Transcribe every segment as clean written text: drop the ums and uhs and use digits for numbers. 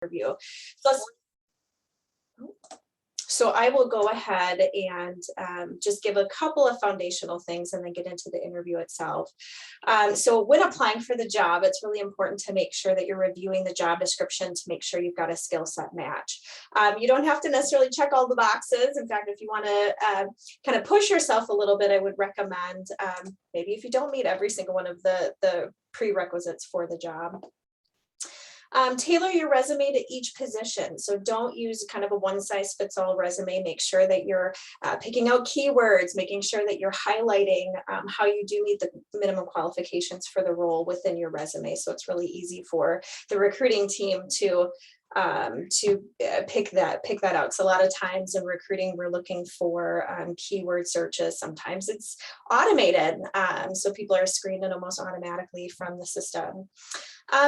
interview. So I will go ahead and just give a couple of foundational things and then get into the interview itself. So when applying for the job, it's really important to make sure that you're reviewing the job description to make sure you've got a skill set match. You don't have to necessarily check all the boxes. In fact, if you want to kind of push yourself a little bit, I would recommend maybe if you don't meet every single one of the prerequisites for the job. Tailor your resume to each position. So don't use kind of a one-size-fits-all resume. Make sure that you're picking out keywords, making sure that you're highlighting how you do meet the minimum qualifications for the role within your resume. So it's really easy for the recruiting team to pick that out. So a lot of times in recruiting, we're looking for keyword searches. Sometimes it's automated. So people are screened in almost automatically from the system.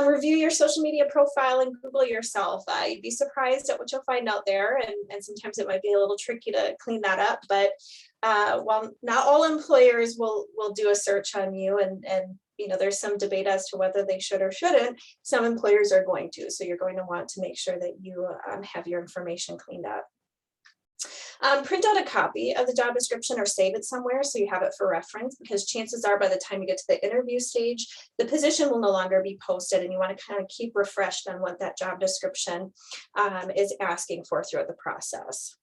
Review your social media profile and Google yourself. You'd be surprised at what you'll find out there. And sometimes it might be a little tricky to clean that up, but while not all employers will do a search on you, and you know, there's some debate as to whether they should or shouldn't, some employers are going to. So you're going to want to make sure that you have your information cleaned up. Print out a copy of the job description or save it somewhere so you have it for reference, because chances are by the time you get to the interview stage, the position will no longer be posted, and you want to kind of keep refreshed on what that job description is asking for throughout the process.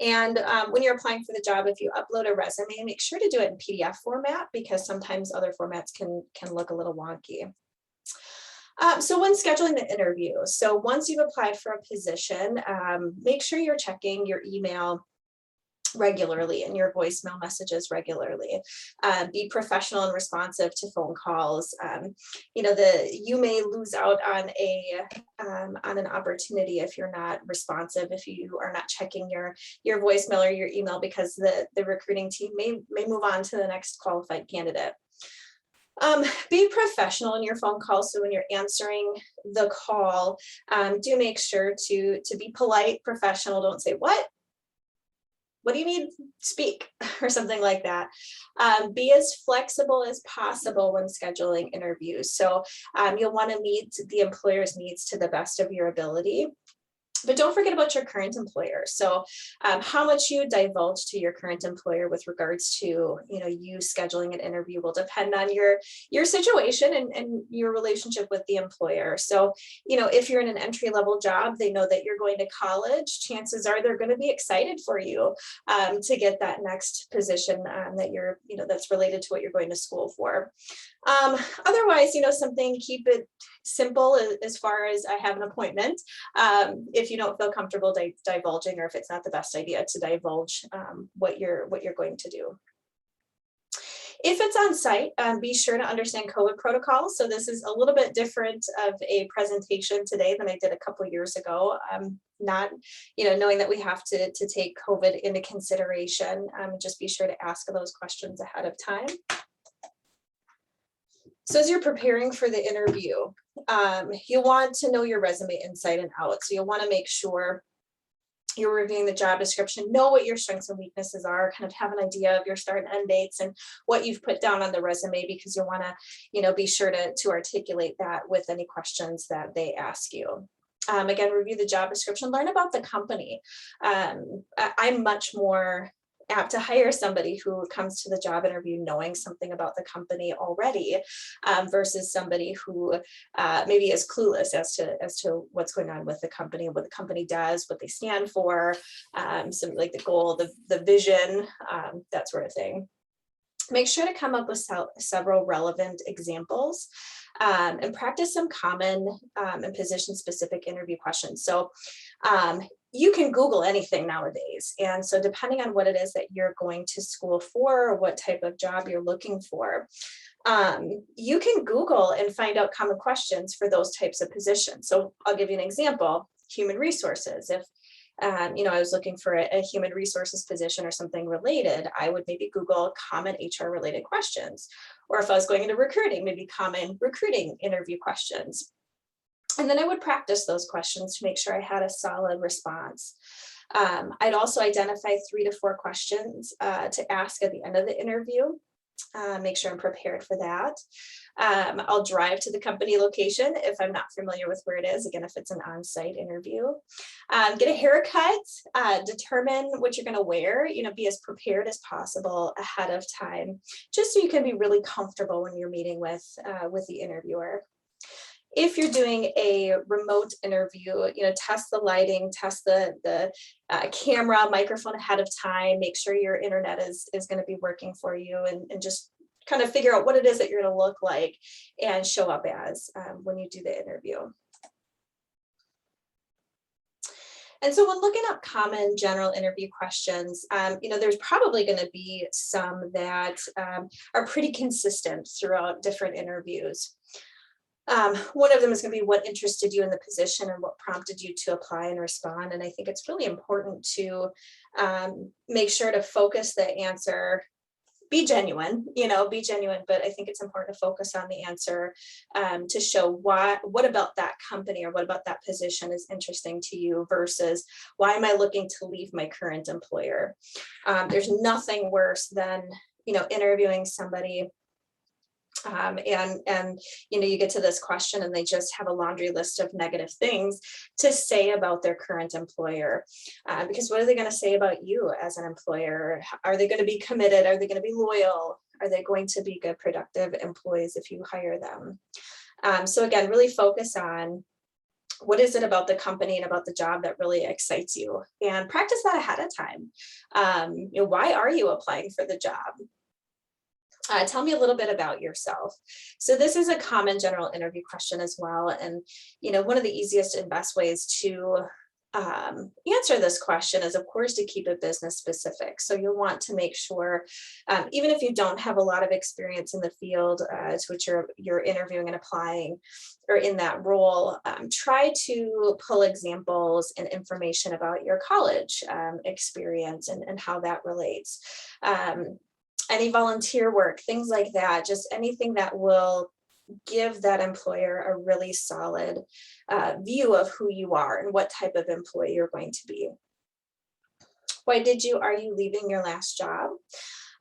And when you're applying for the job, if you upload a resume, make sure to do it in PDF format, because sometimes other formats can look a little wonky. So when scheduling the interview, so once you've applied for a position, make sure you're checking your email regularly and your voicemail messages regularly. Be professional and responsive to phone calls. You know, you may lose out on an opportunity if you're not responsive, if you are not checking your voicemail or your email, because the recruiting team may move on to the next qualified candidate. Be professional in your phone call. So when you're answering the call, do make sure to be polite, professional. Don't say, what do you need? Speak, or something like that. Be as flexible as possible when scheduling interviews. So you'll want to meet the employer's needs to the best of your ability. But don't forget about your current employer. So how much you divulge to your current employer with regards to, you know, you scheduling an interview will depend on your situation and your relationship with the employer. So, you know, if you're in an entry-level job, they know that you're going to college, chances are they're going to be excited for you to get that next position that you're, you know, that's related to what you're going to school for. Otherwise, you know, keep it simple as far as I have an appointment. If you don't feel comfortable divulging, or if it's not the best idea to divulge what you're going to do. If it's on site, be sure to understand COVID protocols. So this is a little bit different of a presentation today than I did a couple of years ago. Not, you know, knowing that we have to take COVID into consideration, just be sure to ask those questions ahead of time. So as you're preparing for the interview, you'll want to know your resume inside and out. So you'll want to make sure you're reviewing the job description, know what your strengths and weaknesses are, kind of have an idea of your start and end dates and what you've put down on the resume, because you'll want to, you know, be sure to articulate that with any questions that they ask you. Again, review the job description, learn about the company. I'm much more apt to hire somebody who comes to the job interview knowing something about the company already, versus somebody who maybe is clueless as to what's going on with the company, what the company does, what they stand for, some like the goal, the vision, that sort of thing. Make sure to come up with several relevant examples and practice some common and position-specific interview questions. So you can Google anything nowadays. And so depending on what it is that you're going to school for, or what type of job you're looking for, you can Google and find out common questions for those types of positions. So I'll give you an example: human resources. If you know, I was looking for a human resources position or something related, I would maybe Google common HR related questions. Or if I was going into recruiting, maybe common recruiting interview questions. And then I would practice those questions to make sure I had a solid response. I'd also identify 3 to 4 questions to ask at the end of the interview. Make sure I'm prepared for that. I'll drive to the company location if I'm not familiar with where it is. Again, if it's an on-site interview, get a haircut, determine what you're going to wear, be as prepared as possible ahead of time, just so you can be really comfortable when you're meeting with the interviewer. If you're doing a remote interview, test the lighting, test the camera, microphone ahead of time, make sure your internet is going to be working for you, and just kind of figure out what it is that you're going to look like and show up as when you do the interview. And so when looking up common general interview questions, there's probably going to be some that are pretty consistent throughout different interviews. One of them is going to be what interested you in the position and what prompted you to apply and respond. And I think it's really important to make sure to focus the answer, be genuine, but I think it's important to focus on the answer to show what about that company or what about that position is interesting to you versus why am I looking to leave my current employer? There's nothing worse than, interviewing somebody and you get to this question and they just have a laundry list of negative things to say about their current employer, because what are they going to say about you as an employer? Are they going to be committed? Are they going to be loyal? Are they going to be good, productive employees if you hire them? So again, really focus on what is it about the company and about the job that really excites you, and practice that ahead of time. Why are you applying for the job? Tell me a little bit about yourself. So this is a common general interview question as well. And, one of the easiest and best ways to answer this question is, of course, to keep it business specific. So you'll want to make sure, even if you don't have a lot of experience in the field to which you're interviewing and applying or in that role, try to pull examples and information about your college experience and how that relates. Any volunteer work, things like that, just anything that will give that employer a really solid view of who you are and what type of employee you're going to be. Are you leaving your last job?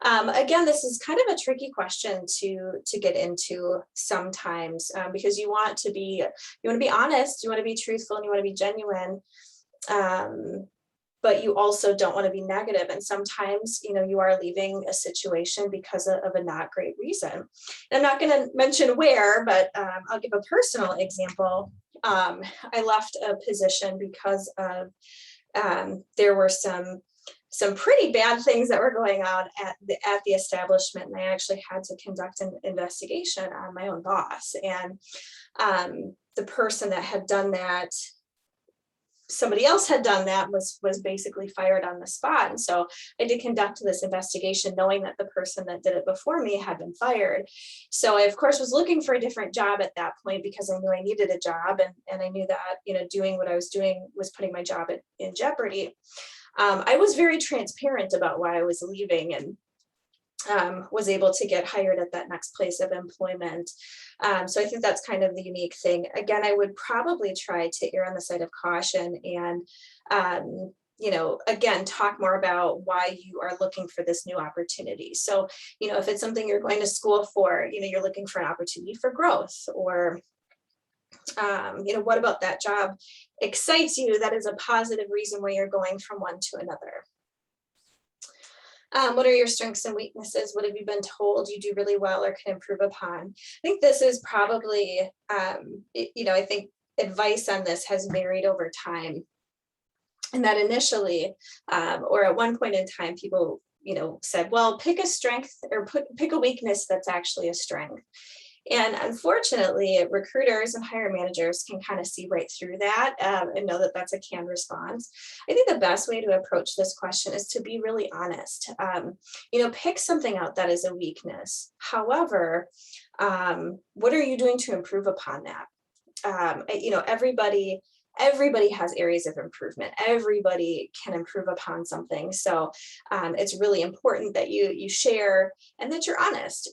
Again, this is kind of a tricky question to get into sometimes because you want to be honest, you want to be truthful, and you want to be genuine. But you also don't want to be negative. And sometimes, you are leaving a situation because of a not great reason. And I'm not going to mention where, but I'll give a personal example. I left a position because of there were some pretty bad things that were going on at the establishment. And I actually had to conduct an investigation on my own boss. And the person that had done that, somebody else had done that, was basically fired on the spot. And so I did conduct this investigation knowing that the person that did it before me had been fired. So I, of course, was looking for a different job at that point because I knew I needed a job, and I knew that, doing what I was doing was putting my job in jeopardy. I was very transparent about why I was leaving, and was able to get hired at that next place of employment. So I think that's kind of the unique thing. Again, I would probably try to err on the side of caution and, again, talk more about why you are looking for this new opportunity. So, if it's something you're going to school for, you're looking for an opportunity for growth, or what about that job excites you that is a positive reason why you're going from one to another. What are your strengths and weaknesses? What have you been told you do really well or can improve upon? I think this is probably, I think advice on this has varied over time. And that initially, or at one point in time, people, said, well, pick a strength or pick a weakness that's actually a strength. And unfortunately, recruiters and hiring managers can kind of see right through that and know that that's a canned response. I think the best way to approach this question is to be really honest. Pick something out that is a weakness. However, what are you doing to improve upon that? Everybody has areas of improvement. Everybody can improve upon something. So it's really important that you share and that you're honest.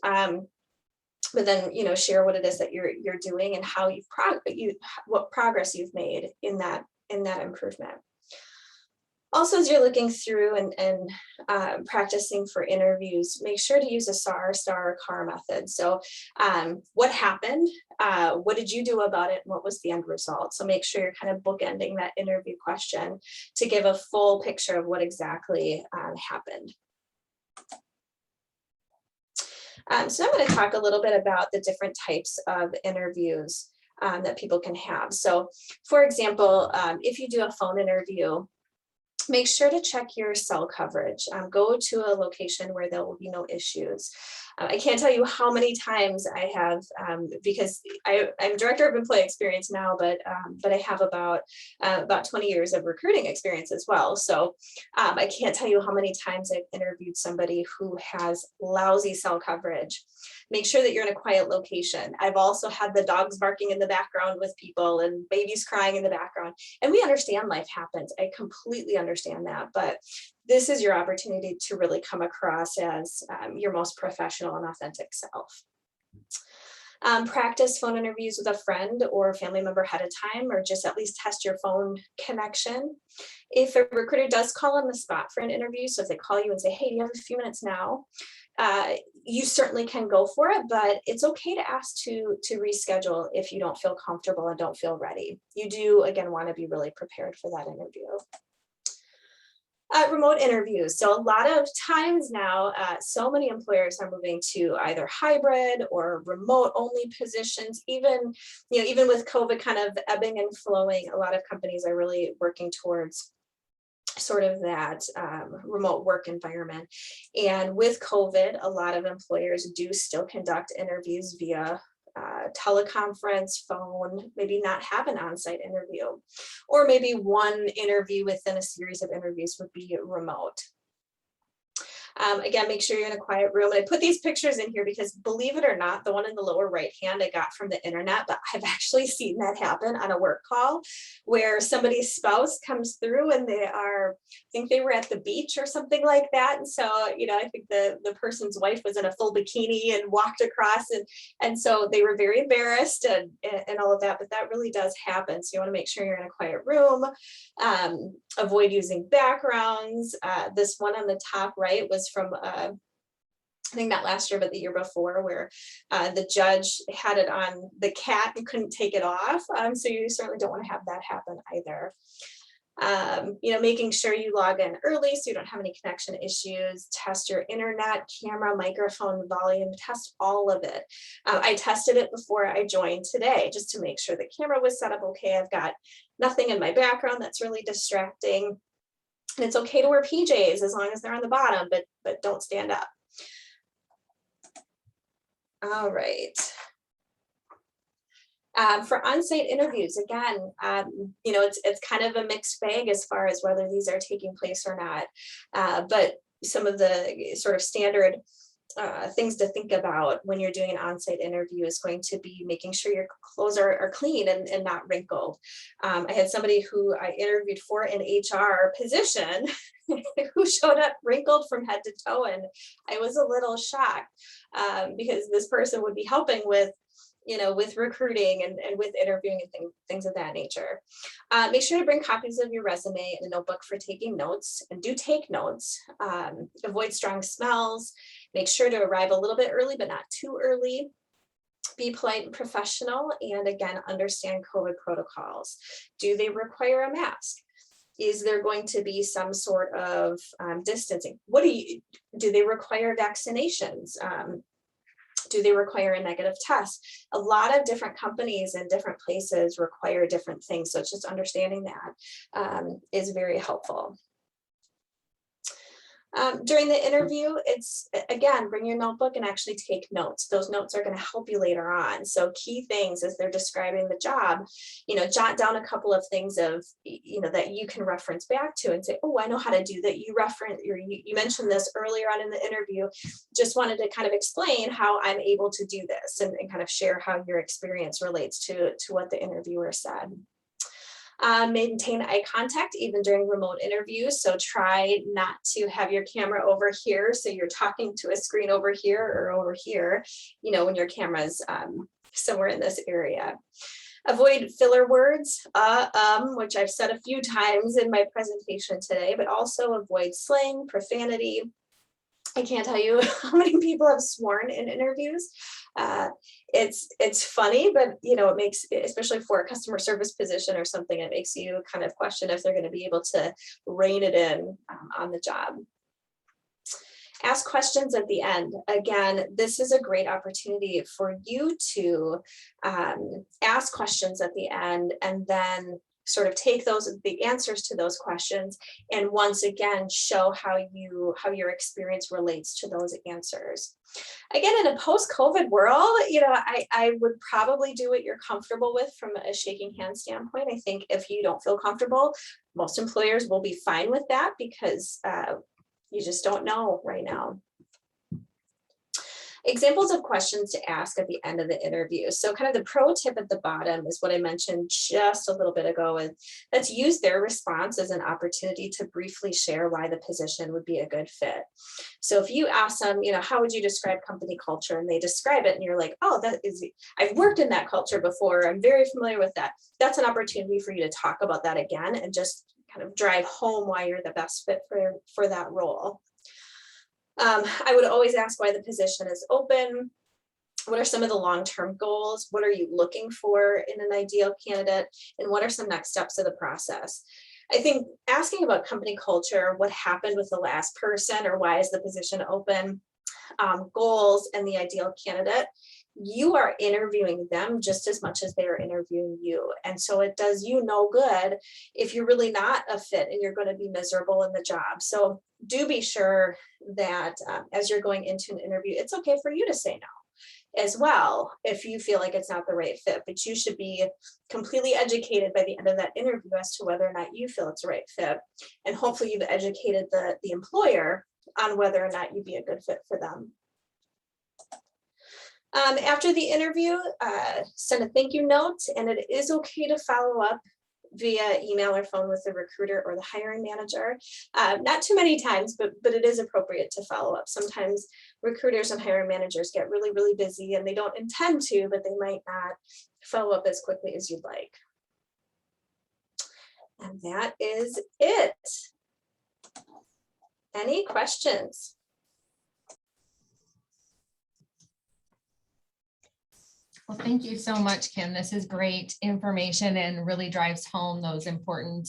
But then, share what it is that you're doing and how what progress you've made in that improvement. Also, as you're looking through and practicing for interviews, make sure to use a STAR CAR method. So what happened? What did you do about it? And what was the end result? So make sure you're kind of bookending that interview question to give a full picture of what exactly happened. So I'm going to talk a little bit about the different types of interviews that people can have. So for example, if you do a phone interview, make sure to check your cell coverage. Go to a location where there will be no issues. I can't tell you how many times I have, because I'm director of employee experience now, but I have about 20 years of recruiting experience as well. So I can't tell you how many times I've interviewed somebody who has lousy cell coverage. Make sure that you're in a quiet location. I've also had the dogs barking in the background with people and babies crying in the background. And we understand life happens. I completely understand that. But this is your opportunity to really come across as your most professional and authentic self. Practice phone interviews with a friend or a family member ahead of time, or just at least test your phone connection. If a recruiter does call on the spot for an interview, so if they call you and say, hey, do you have a few minutes now? You certainly can go for it, but it's okay to ask to reschedule if you don't feel comfortable and don't feel ready. You do, again, want to be really prepared for that interview. Remote interviews. So a lot of times now, so many employers are moving to either hybrid or remote only positions. Even with COVID kind of ebbing and flowing, a lot of companies are really working towards sort of that remote work environment. And with COVID, a lot of employers do still conduct interviews via teleconference, phone, maybe not have an on-site interview, or maybe one interview within a series of interviews would be remote. Again, make sure you're in a quiet room. And I put these pictures in here because, believe it or not, the one in the lower right hand I got from the internet, but I've actually seen that happen on a work call where somebody's spouse comes through and I think they were at the beach or something like that. And so, I think the person's wife was in a full bikini and walked across, and so they were very embarrassed and all of that, but that really does happen. So you want to make sure you're in a quiet room, avoid using backgrounds. This one on the top right was from I think not last year, but the year before, where the judge had it on the cat and couldn't take it off. So you certainly don't want to have that happen either. Making sure you log in early so you don't have any connection issues. Test your internet, camera, microphone, volume, test all of it. I tested it before I joined today just to make sure the camera was set up okay. I've got nothing in my background that's really distracting. And it's okay to wear PJs as long as they're on the bottom, but don't stand up. All right. For on-site interviews, again, it's kind of a mixed bag as far as whether these are taking place or not. But some of the sort of standard things to think about when you're doing an on-site interview is going to be making sure your clothes are clean and not wrinkled. I had somebody who I interviewed for an HR position who showed up wrinkled from head to toe, and I was a little shocked because this person would be helping with recruiting and with interviewing and things of that nature. Make sure to bring copies of your resume and a notebook for taking notes, and do take notes. Avoid strong smells. Make sure to arrive a little bit early, but not too early. Be polite and professional, and again, understand COVID protocols. Do they require a mask? Is there going to be some sort of distancing? Do they require vaccinations? Do they require a negative test? A lot of different companies and different places require different things. So it's just understanding that is very helpful. During the interview, it's, again, bring your notebook and actually take notes. Those notes are going to help you later on. So key things as they're describing the job, jot down a couple of things of, that you can reference back to and say, oh, I know how to do that. You mentioned this earlier on in the interview. Just wanted to kind of explain how I'm able to do this and kind of share how your experience relates to what the interviewer said. Maintain eye contact even during remote interviews. So try not to have your camera over here, so you're talking to a screen over here or over here, when your camera's somewhere in this area. Avoid filler words, which I've said a few times in my presentation today, but also avoid slang, profanity. I can't tell you how many people have sworn in interviews. It's funny, but it makes, especially for a customer service position or something, it makes you kind of question if they're going to be able to rein it in on the job. Ask questions at the end. Again, this is a great opportunity for you to ask questions at the end and then sort of take the answers to those questions and once again show how your experience relates to those answers. Again, in a post-COVID world, I would probably do what you're comfortable with from a shaking hand standpoint. I think if you don't feel comfortable, most employers will be fine with that because you just don't know right now. Examples of questions to ask at the end of the interview. So kind of the pro tip at the bottom is what I mentioned just a little bit ago, and let's use their response as an opportunity to briefly share why the position would be a good fit. So if you ask them, how would you describe company culture? And they describe it and you're like, oh, I've worked in that culture before. I'm very familiar with that. That's an opportunity for you to talk about that again and just kind of drive home why you're the best fit for that role. I would always ask why the position is open. What are some of the long-term goals? What are you looking for in an ideal candidate? And what are some next steps of the process? I think asking about company culture, what happened with the last person, or why is the position open, goals, and the ideal candidate, you are interviewing them just as much as they are interviewing you. And so it does you no good if you're really not a fit and you're going to be miserable in the job. So do be sure that as you're going into an interview, it's okay for you to say no as well if you feel like it's not the right fit, but you should be completely educated by the end of that interview as to whether or not you feel it's the right fit. And hopefully you've educated the employer on whether or not you'd be a good fit for them. After the interview, send a thank you note, and it is okay to follow up via email or phone with the recruiter or the hiring manager. Not too many times, but it is appropriate to follow up. Sometimes recruiters and hiring managers get really, really busy and they don't intend to, but they might not follow up as quickly as you'd like. And that is it. Any questions? Well, thank you so much, Kim. This is great information and really drives home those important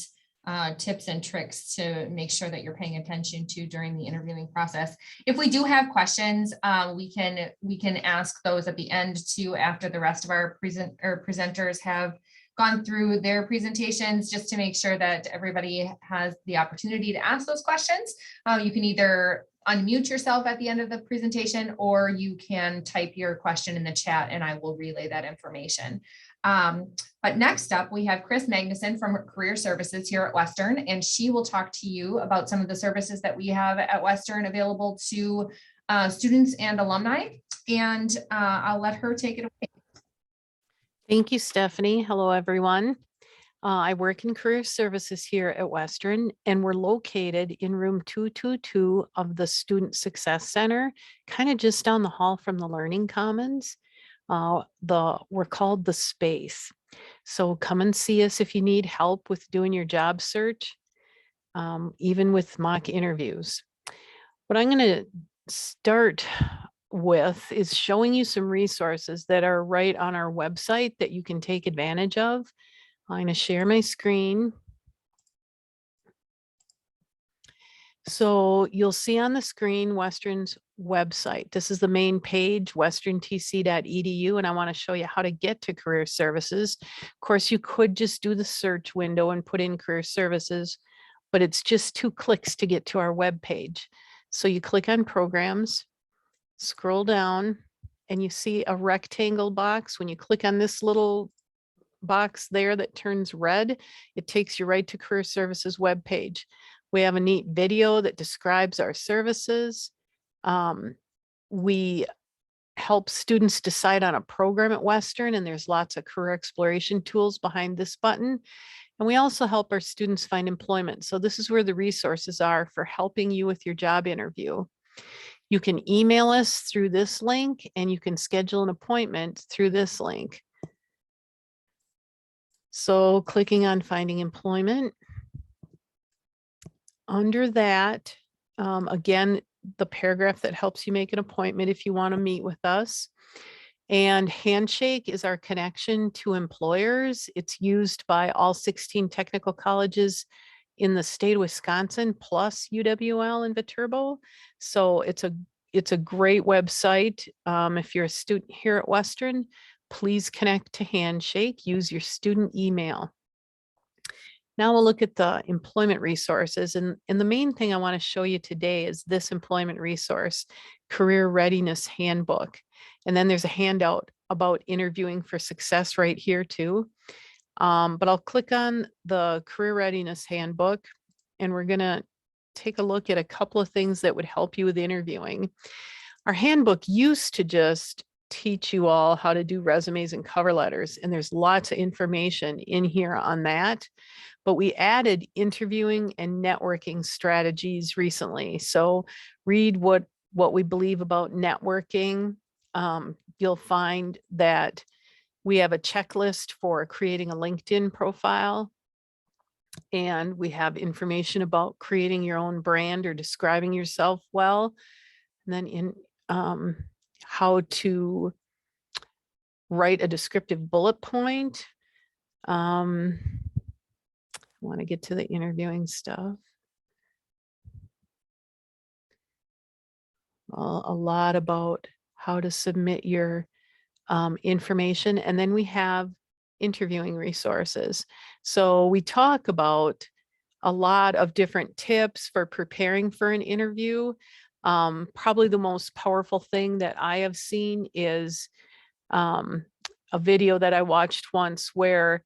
tips and tricks to make sure that you're paying attention to during the interviewing process. If we do have questions, we can ask those at the end too, after the rest of our presenters have gone through their presentations, just to make sure that everybody has the opportunity to ask those questions. You can either unmute yourself at the end of the presentation, or you can type your question in the chat and I will relay that information. But next up, we have Chris Magnuson from Career Services here at Western, and she will talk to you about some of the services that we have at Western available to students and alumni. And I'll let her take it away. Thank you, Stephanie. Hello, everyone. I work in career services here at Western, and we're located in room 222 of the Student Success Center, kind of just down the hall from the Learning Commons. We're called The Space. So come and see us if you need help with doing your job search, even with mock interviews. What I'm going to start with is showing you some resources that are right on our website that you can take advantage of. I'm going to share my screen. So you'll see on the screen Western's website. This is the main page, westerntc.edu, and I want to show you how to get to career services. Of course, you could just do the search window and put in career services, but it's just 2 clicks to get to our web page. So you click on programs, scroll down, and you see a rectangle box. When you click on this little box there that turns red, it takes you right to Career Services webpage. We have a neat video that describes our services. We help students decide on a program at Western, and there's lots of career exploration tools behind this button. And we also help our students find employment. So this is where the resources are for helping you with your job interview. You can email us through this link, and you can schedule an appointment through this link. So clicking on finding employment. Under that, again, the paragraph that helps you make an appointment if you want to meet with us. And Handshake is our connection to employers. It's used by all 16 technical colleges in the state of Wisconsin, plus UWL and Viterbo. So it's a great website. If you're a student here at Western, please connect to Handshake. Use your student email. Now we'll look at the employment resources. And the main thing I want to show you today is this employment resource, Career Readiness Handbook. And then there's a handout about interviewing for success right here too. But I'll click on the Career Readiness Handbook, and we're going to take a look at a couple of things that would help you with interviewing. Our handbook used to just teach you all how to do resumes and cover letters, and there's lots of information in here on that. But we added interviewing and networking strategies recently. So read what we believe about networking. You'll find that we have a checklist for creating a LinkedIn profile. And we have information about creating your own brand or describing yourself well. And then in how to write a descriptive bullet point. I want to get to the interviewing stuff. A lot about how to submit your information. And then we have interviewing resources. So we talk about a lot of different tips for preparing for an interview. Probably the most powerful thing that I have seen is a video that I watched once where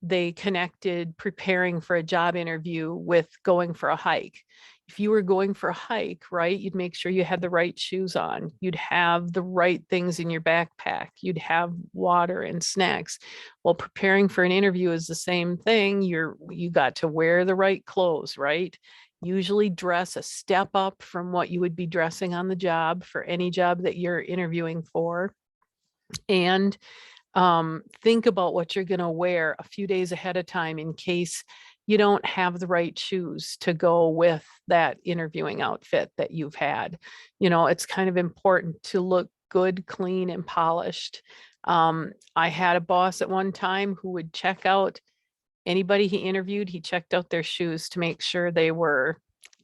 they connected preparing for a job interview with going for a hike. If you were going for a hike, right, you'd make sure you had the right shoes on. You'd have the right things in your backpack. You'd have water and snacks. Well, preparing for an interview is the same thing. You got to wear the right clothes, right? Usually dress a step up from what you would be dressing on the job for any job that you're interviewing for. And think about what you're going to wear a few days ahead of time in case you don't have the right shoes to go with that interviewing outfit that you've had. You know, it's kind of important to look good, clean, and polished. I had a boss at one time who would check out anybody he interviewed. He checked out their shoes to make sure they were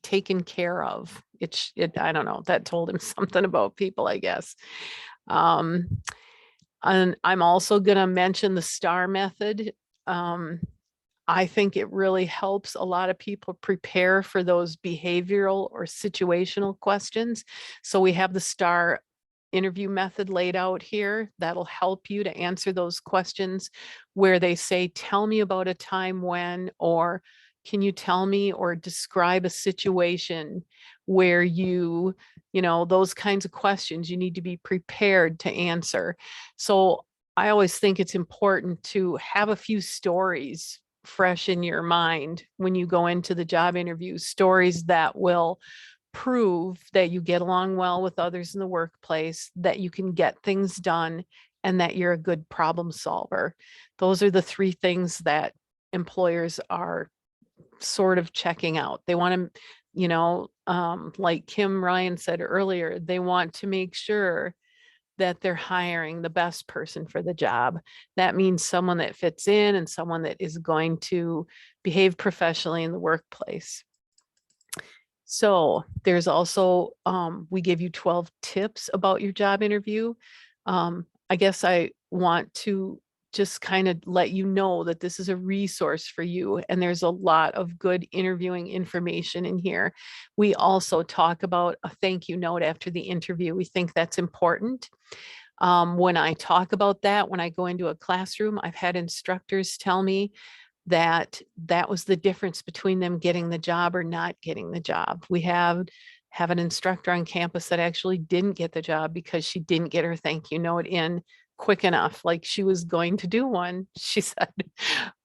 taken care of. I don't know, that told him something about people, I guess. And I'm also going to mention the STAR method. I think it really helps a lot of people prepare for those behavioral or situational questions. So we have the STAR interview method laid out here. That'll help you to answer those questions where they say, tell me about a time when, or can you tell me or describe a situation where you know, those kinds of questions you need to be prepared to answer. So I always think it's important to have a few stories fresh in your mind when you go into the job interview, stories that will prove that you get along well with others in the workplace, that you can get things done, and that you're a good problem solver. Those are the three things that employers are sort of checking out. They want to, you know, like Kim Ryan said earlier, they want to make sure that they're hiring the best person for the job. That means someone that fits in and someone that is going to behave professionally in the workplace. So there's also, we give you 12 tips about your job interview. I guess I want to just kind of let you know that this is a resource for you, and there's a lot of good interviewing information in here. We also talk about a thank you note after the interview. We think that's important. When I talk about that, when I go into a classroom, I've had instructors tell me that that was the difference between them getting the job or not getting the job. We have an instructor on campus that actually didn't get the job because she didn't get her thank you note in quick enough. Like, she was going to do one, she said,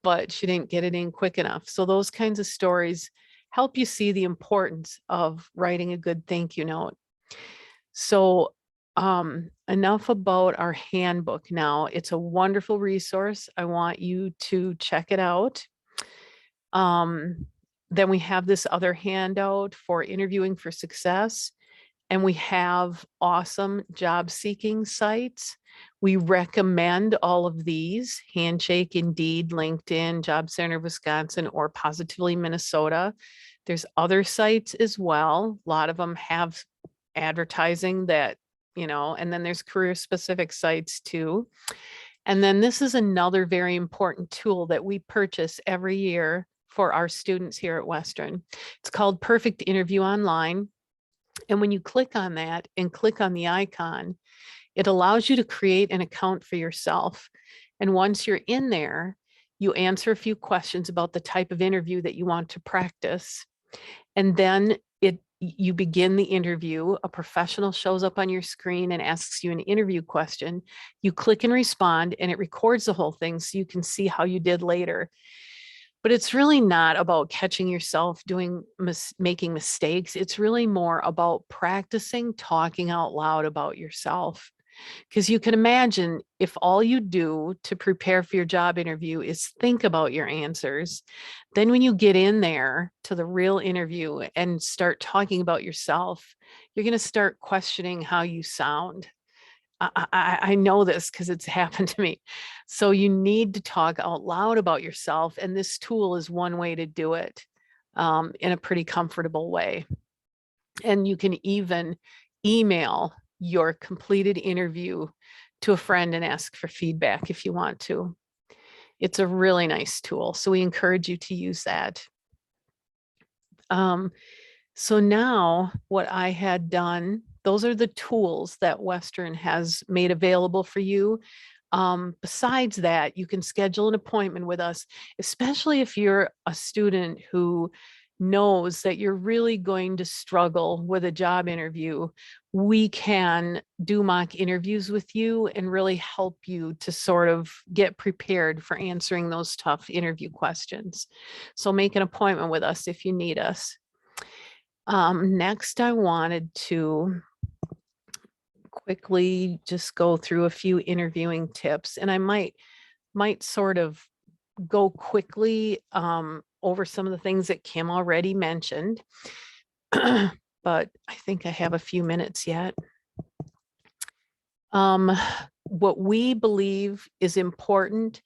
but she didn't get it in quick enough. So those kinds of stories help you see the importance of writing a good thank you note. So enough about our handbook now. It's a wonderful resource. I want you to check it out. Then we have this other handout for interviewing for success. And we have awesome job seeking sites. We recommend all of these: Handshake, Indeed, LinkedIn, Job Center Wisconsin, or Positively Minnesota. There's other sites as well. A lot of them have advertising that, and then there's career specific sites too. And then this is another very important tool that we purchase every year for our students here at Western. It's called Perfect Interview Online. And when you click on that and click on the icon, it allows you to create an account for yourself. And once you're in there, you answer a few questions about the type of interview that you want to practice. And then you begin the interview. A professional shows up on your screen and asks you an interview question. You click and respond, and it records the whole thing so you can see how you did later. But it's really not about catching yourself making mistakes. It's really more about practicing talking out loud about yourself. Because you can imagine, if all you do to prepare for your job interview is think about your answers, then when you get in there to the real interview and start talking about yourself, you're going to start questioning how you sound. I know this because it's happened to me. So you need to talk out loud about yourself. And this tool is one way to do it in a pretty comfortable way. And you can even email your completed interview to a friend and ask for feedback if you want to. It's a really nice tool. So we encourage you to use that. So now what I had done, those are the tools that Western has made available for you. Besides that, you can schedule an appointment with us, especially if you're a student who knows that you're really going to struggle with a job interview. We can do mock interviews with you and really help you to sort of get prepared for answering those tough interview questions. So make an appointment with us if you need us. Next, I wanted to quickly just go through a few interviewing tips, and I might sort of go quickly over some of the things that Kim already mentioned, but I think I have a few minutes yet. What we believe is important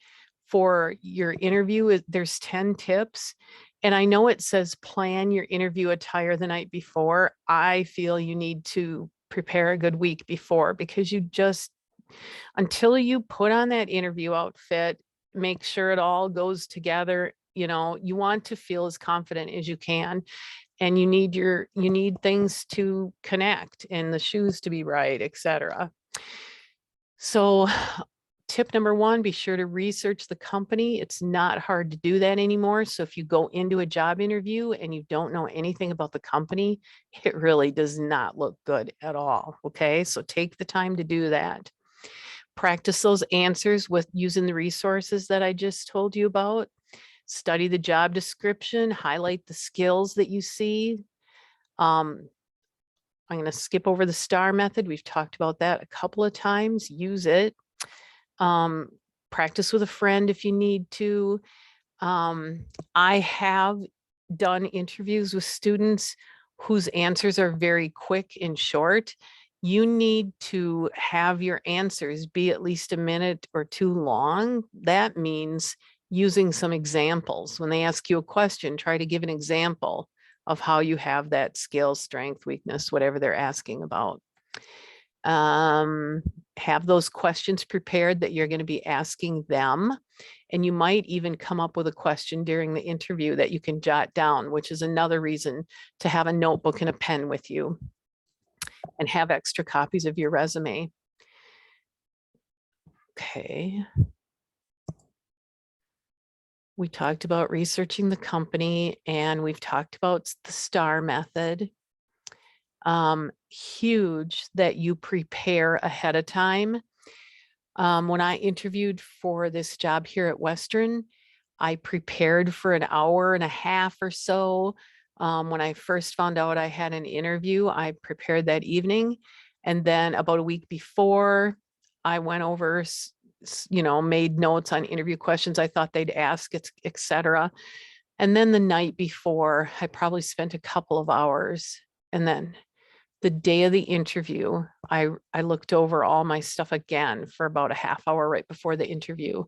for your interview is there's 10 tips. And I know it says plan your interview attire the night before. I feel you need to prepare a good week before, because you just, until you put on that interview outfit, make sure it all goes together. You want to feel as confident as you can, and you need things to connect and the shoes to be right, etc. So tip number one, be sure to research the company. It's not hard to do that anymore. So if you go into a job interview and you don't know anything about the company, it really does not look good at all. Okay, so take the time to do that. Practice those answers with using the resources that I just told you about. Study the job description, highlight the skills that you see. I'm going to skip over the STAR method. We've talked about that a couple of times. Use it. Practice with a friend if you need to. I have done interviews with students whose answers are very quick and short. You need to have your answers be at least a minute or two long. That means using some examples. When they ask you a question, try to give an example of how you have that skill, strength, weakness, whatever they're asking about. Have those questions prepared that you're going to be asking them. And you might even come up with a question during the interview that you can jot down, which is another reason to have a notebook and a pen with you, and have extra copies of your resume. Okay. We talked about researching the company, and we've talked about the STAR method. Huge that you prepare ahead of time. When I interviewed for this job here at Western, I prepared for an hour and a half or so. When I first found out I had an interview, I prepared that evening. And then about a week before, I went over, made notes on interview questions I thought they'd ask, et cetera. And then the night before, I probably spent a couple of hours. And then the day of the interview, I looked over all my stuff again for about a half hour right before the interview.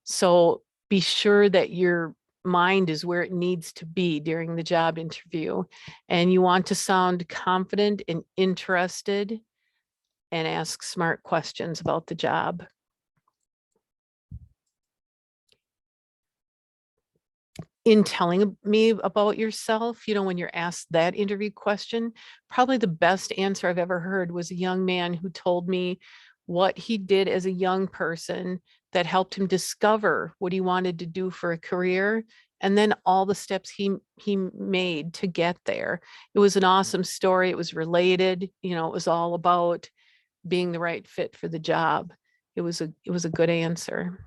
So be sure that your mind is where it needs to be during the job interview. And you want to sound confident and interested and ask smart questions about the job. In telling me about yourself, when you're asked that interview question, probably the best answer I've ever heard was a young man who told me what he did as a young person that helped him discover what he wanted to do for a career, and then all the steps he made to get there. It was an awesome story. It was related, it was all about being the right fit for the job. It was a good answer.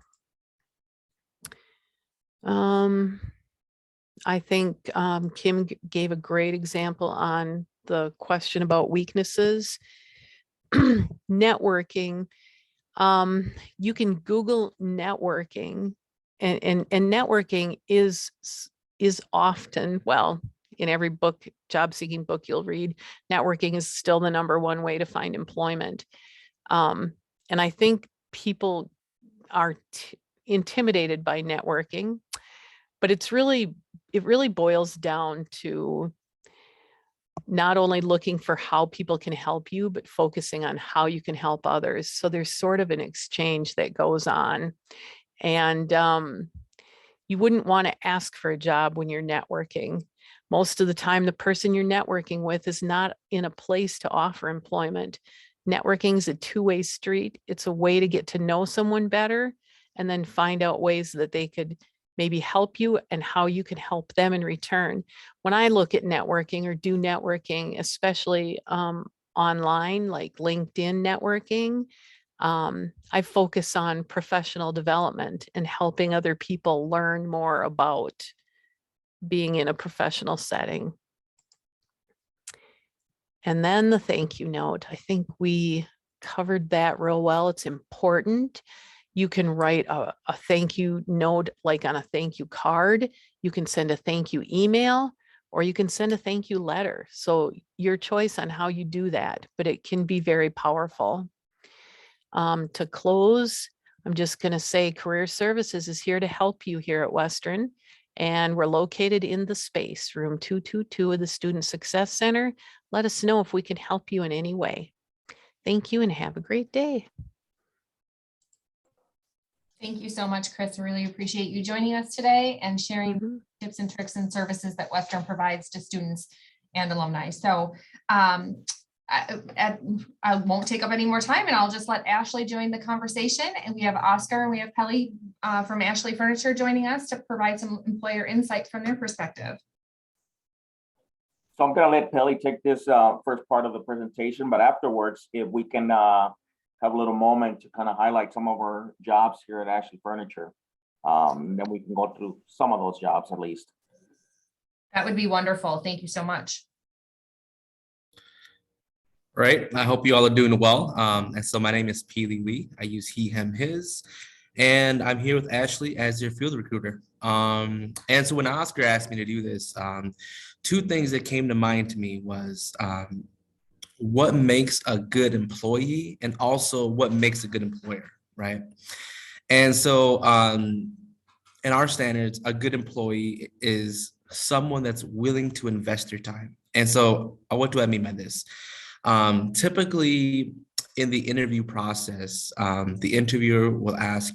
I think Kim gave a great example on the question about weaknesses. Networking. You can Google networking, and networking is often, well, in every book, job seeking book you'll read, networking is still the #1 way to find employment. And I think people are intimidated by networking, but it really boils down to not only looking for how people can help you, but focusing on how you can help others. So there's sort of an exchange that goes on. And you wouldn't want to ask for a job when you're networking. Most of the time, the person you're networking with is not in a place to offer employment. Networking is a two-way street. It's a way to get to know someone better and then find out ways that they could maybe help you and how you can help them in return. When I look at networking or do networking, especially online, like LinkedIn networking, I focus on professional development and helping other people learn more about being in a professional setting. And then the thank you note. I think we covered that real well. It's important. You can write a thank you note like on a thank you card. You can send a thank you email, or you can send a thank you letter. So your choice on how you do that, but it can be very powerful. To close, I'm just going to say Career Services is here to help you here at Western. And we're located in the space, room 222 of the Student Success Center. Let us know if we can help you in any way. Thank you and have a great day. Thank you so much, Chris. I really appreciate you joining us today and sharing tips and tricks and services that Western provides to students and alumni. So I won't take up any more time, and I'll just let Ashley join the conversation. And we have Oscar and we have Pelly from Ashley Furniture joining us to provide some employer insights from their perspective. So I'm going to let Pelly take this first part of the presentation, but afterwards, if we can have a little moment to kind of highlight some of our jobs here at Ashley Furniture, then we can go through some of those jobs at least. That would be wonderful. Thank you so much. Right. I hope you all are doing well. And so my name is Peely Lee. I use he, him, his, and I'm here with Ashley as your field recruiter. And so when Oscar asked me to do this, two things that came to mind to me was what makes a good employee and also what makes a good employer, right? And so in our standards, a good employee is someone that's willing to invest their time. And so what do I mean by this? Typically in the interview process, the interviewer will ask,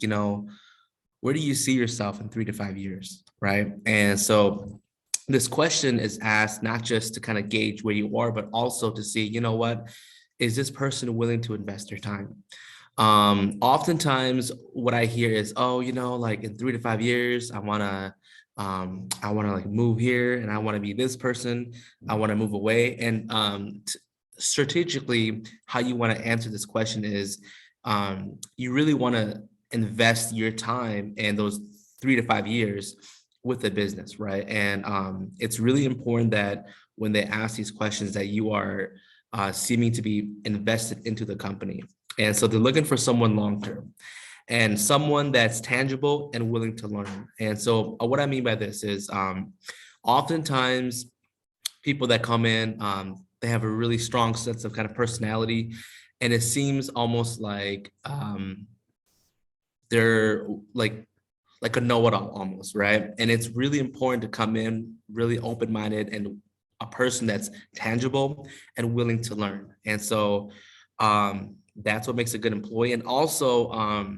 where do you see yourself in 3 to 5 years, right? And so this question is asked not just to kind of gauge where you are, but also to see, what, is this person willing to invest their time? Oftentimes what I hear is, like in 3 to 5 years, I want to like move here and I want to be this person. I want to move away. And strategically, how you want to answer this question is you really want to invest your time in those 3 to 5 years with the business, right? And it's really important that when they ask these questions that you are seeming to be invested into the company. And so they're looking for someone long-term and someone that's tangible and willing to learn. And so what I mean by this is oftentimes people that come in, they have a really strong sense of kind of personality, and it seems almost like they're like a know-it-all almost, right? And it's really important to come in really open-minded and a person that's tangible and willing to learn. And so that's what makes a good employee. And also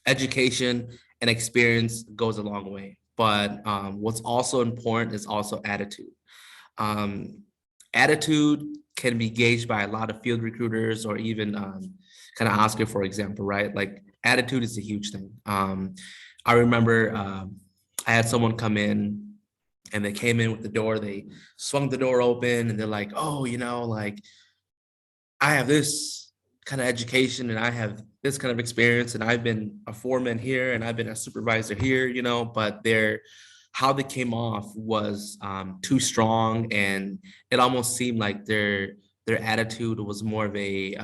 education and experience goes a long way. But what's also important is also attitude. Attitude can be gauged by a lot of field recruiters or even kind of Oscar, for example, right? Like attitude is a huge thing. I remember I had someone come in and they came in with the door, they swung the door open and they're like, oh, like I have this kind of education and I have this kind of experience and I've been a foreman here and I've been a supervisor here, but how they came off was too strong, and it almost seemed like their attitude was more of a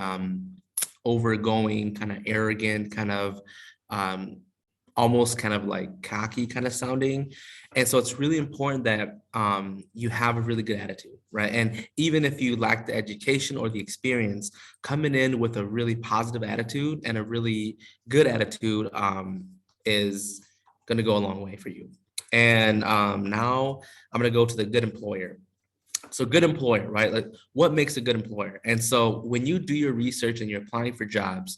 overgoing, kind of arrogant, kind of almost kind of like cocky kind of sounding. And so it's really important that you have a really good attitude, right? And even if you lack the education or the experience, coming in with a really positive attitude and a really good attitude is going to go a long way for you. And now I'm going to go to the good employer. So good employer, right? Like what makes a good employer? And so when you do your research and you're applying for jobs,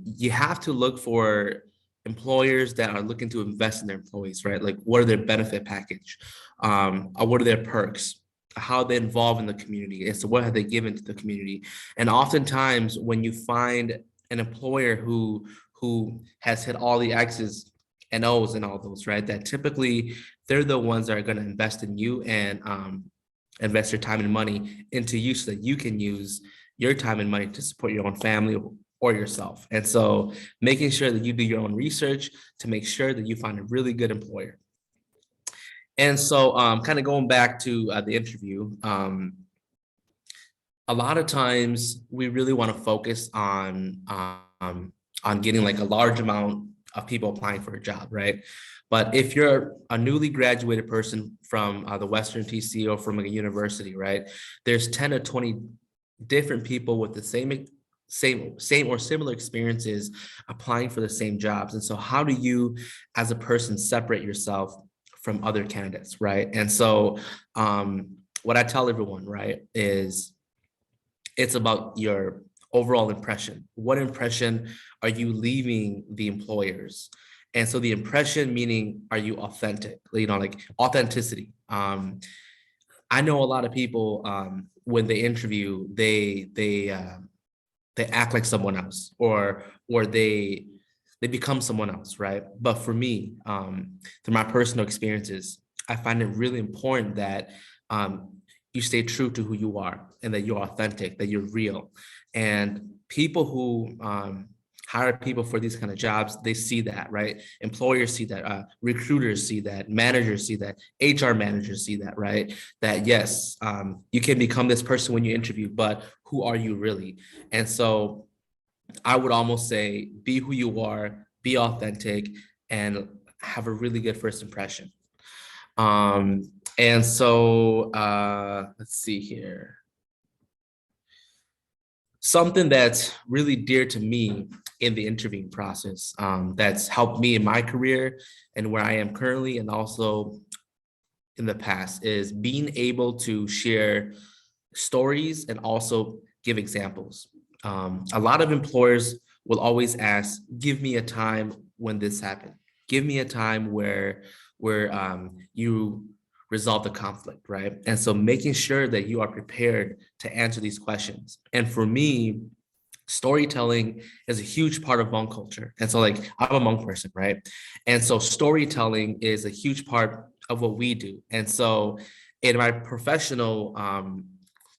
you have to look for employers that are looking to invest in their employees, right? Like what are their benefit package? What are their perks? How they involve in the community? And so what have they given to the community? And oftentimes when you find an employer who has hit all the X's and O's and all those, right? That typically they're the ones that are going to invest in you and invest your time and money into you so that you can use your time and money to support your own family or yourself. And so making sure that you do your own research to make sure that you find a really good employer. And so kind of going back to the interview, a lot of times we really want to focus on getting like a large amount of people applying for a job, right? But if you're a newly graduated person from the Western TC or from a university, right, there's 10 to 20 different people with the same or similar experiences applying for the same jobs. And so how do you as a person separate yourself from other candidates, right? And so what I tell everyone, right, is it's about your overall impression. What impression are you leaving the employers? And so the impression meaning, are you authentic? Like authenticity. I know a lot of people when they interview, they act like someone else, or they become someone else, right? But for me, through my personal experiences, I find it really important that you stay true to who you are and that you're authentic, that you're real. And people who hire people for these kind of jobs, they see that, right? Employers see that, recruiters see that, managers see that, HR managers see that, right? That yes, you can become this person when you interview, but who are you really? And so I would almost say, be who you are, be authentic, and have a really good first impression. And so let's see here. Something that's really dear to me in the interviewing process that's helped me in my career and where I am currently and also in the past is being able to share stories and also give examples. A lot of employers will always ask, give me a time when this happened. Give me a time where you resolve the conflict, right? And so making sure that you are prepared to answer these questions. And for me, storytelling is a huge part of Hmong culture. And so like, I'm a Hmong person, right? And so storytelling is a huge part of what we do. And so in my professional